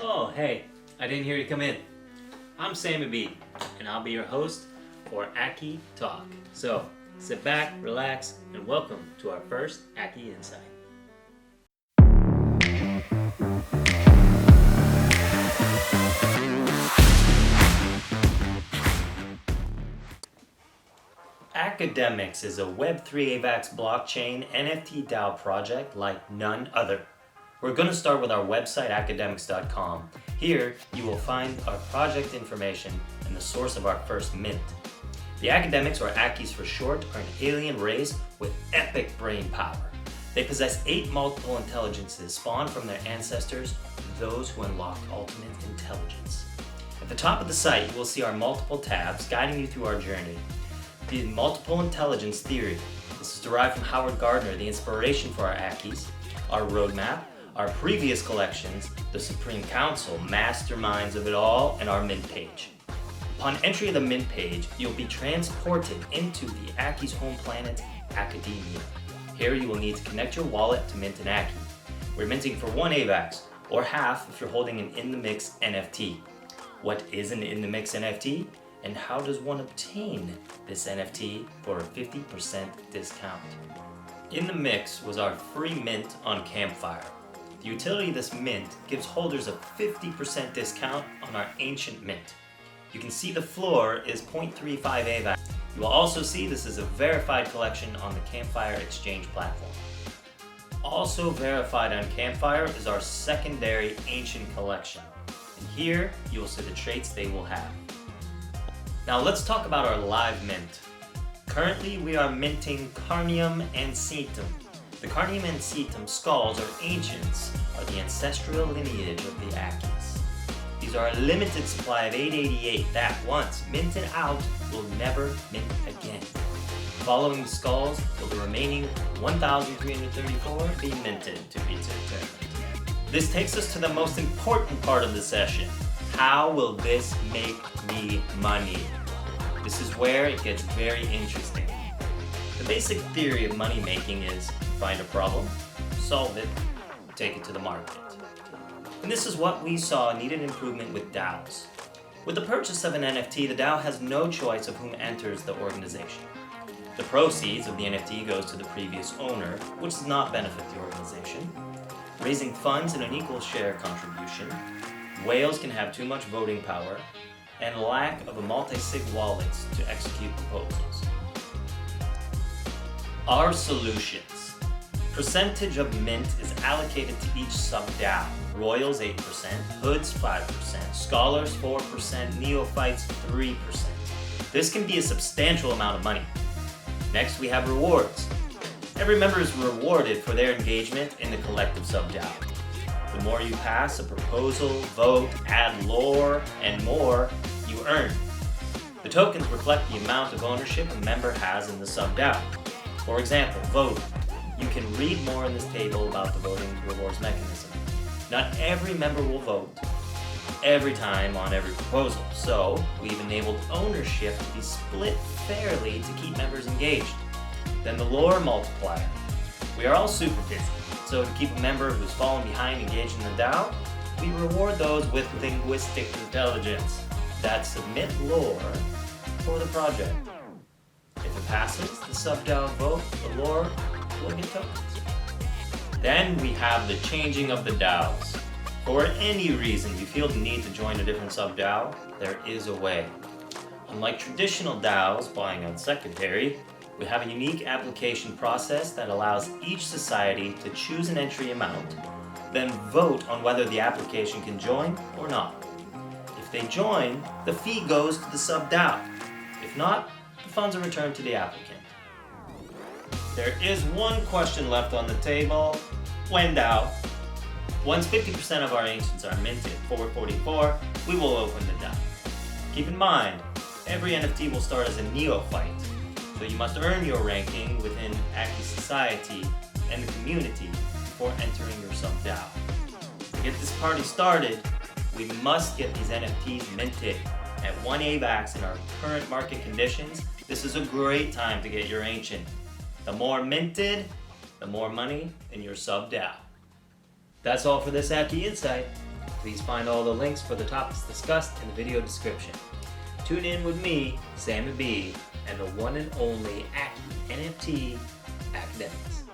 Oh, hey, I didn't hear you come in. I'm Sammy B, and I'll be your host for Ak3 Talk. So, sit back, relax, and welcome to our first Ak3 Insight. Ak3demix is a Web3 AVAX blockchain NFT DAO project like none other. We're going to start with our website, Ak3demix.com. Here, you will find our project information and the source of our first mint. The Ak3demix, or Ak3s for short, are an alien race with epic brain power. They possess 8 multiple intelligences spawned from their ancestors, those who unlocked ultimate intelligence. At the top of the site, you will see our multiple tabs guiding you through our journey. The multiple intelligence theory. This is derived from Howard Gardner, the inspiration for our Ak3s, our roadmap, our previous collections, the Supreme Council, masterminds of it all, and our mint page. Upon entry of the mint page, you'll be transported into the Ak3's home planet, Academia. Here you will need to connect your wallet to mint an Ak3. We're minting for 1 AVAX, or half if you're holding an InTheMix NFT. What is an InTheMix NFT? And how does one obtain this NFT for a 50% discount? InTheMix was our free mint on Campfire. The utility of this mint gives holders a 50% discount on our ancient mint. You can see the floor is 0.35 AVAX. You will also see this is a verified collection on the Campfire exchange platform. Also verified on Campfire is our secondary ancient collection. And here you will see the traits they will have. Now let's talk about our live mint. Currently we are minting Carnium and Cetum. The Carnium and Cetum skulls, or ancients, are the ancestral lineage of the Ak3s. These are a limited supply of 888 that, once minted out, will never mint again. Following the skulls, will the remaining 1,334 be minted to be determined. This takes us to the most important part of the session. How will this make me money? This is where it gets very interesting. The basic theory of money making is find a problem, solve it, take it to the market. And this is what we saw needed improvement with DAOs. With the purchase of an NFT, the DAO has no choice of whom enters the organization. The proceeds of the NFT goes to the previous owner, which does not benefit the organization. Raising funds in an equal share contribution, whales can have too much voting power, and lack of a multi-sig wallets to execute proposals. Our solutions. Percentage of mint is allocated to each sub-DAO. Royals 8%, Hoods 5%, Scholars 4%, Neophytes 3%. This can be a substantial amount of money. Next we have rewards. Every member is rewarded for their engagement in the collective sub-DAO. The more you pass a proposal, vote, add lore, and more, you earn. The tokens reflect the amount of ownership a member has in the sub-DAO. For example, vote. You can read more in this table about the voting rewards mechanism. Not every member will vote every time on every proposal, so we've enabled ownership to be split fairly to keep members engaged. Then the lore multiplier. We are all super busy, so to keep a member who's fallen behind engaged in the DAO, we reward those with linguistic intelligence that submit lore for the project. If it passes the sub-DAO vote, the lore will get tokens. Then we have the changing of the DAOs. For any reason you feel the need to join a different sub-DAO, there is a way. Unlike traditional DAOs buying on secondary, we have a unique application process that allows each society to choose an entry amount, then vote on whether the application can join or not. If they join, the fee goes to the sub-DAO. If not, the funds are returned to the applicant. There is one question left on the table. Wen DAO. Once 50% of our ancients are minted, 444, we will open the DAO. Keep in mind, every NFT will start as a neophyte, so you must earn your ranking within Ak3 society and the community before entering your sub-DAO. To get this party started, we must get these NFTs minted. At 1 AVAX in our current market conditions, this is a great time to get your ancient. The more minted, the more money in your sub-DAO. That's all for this Ak3 Insight. Please find all the links for the topics discussed in the video description. Tune in with me, Sammy B, and the one and only NFT Ak3demix.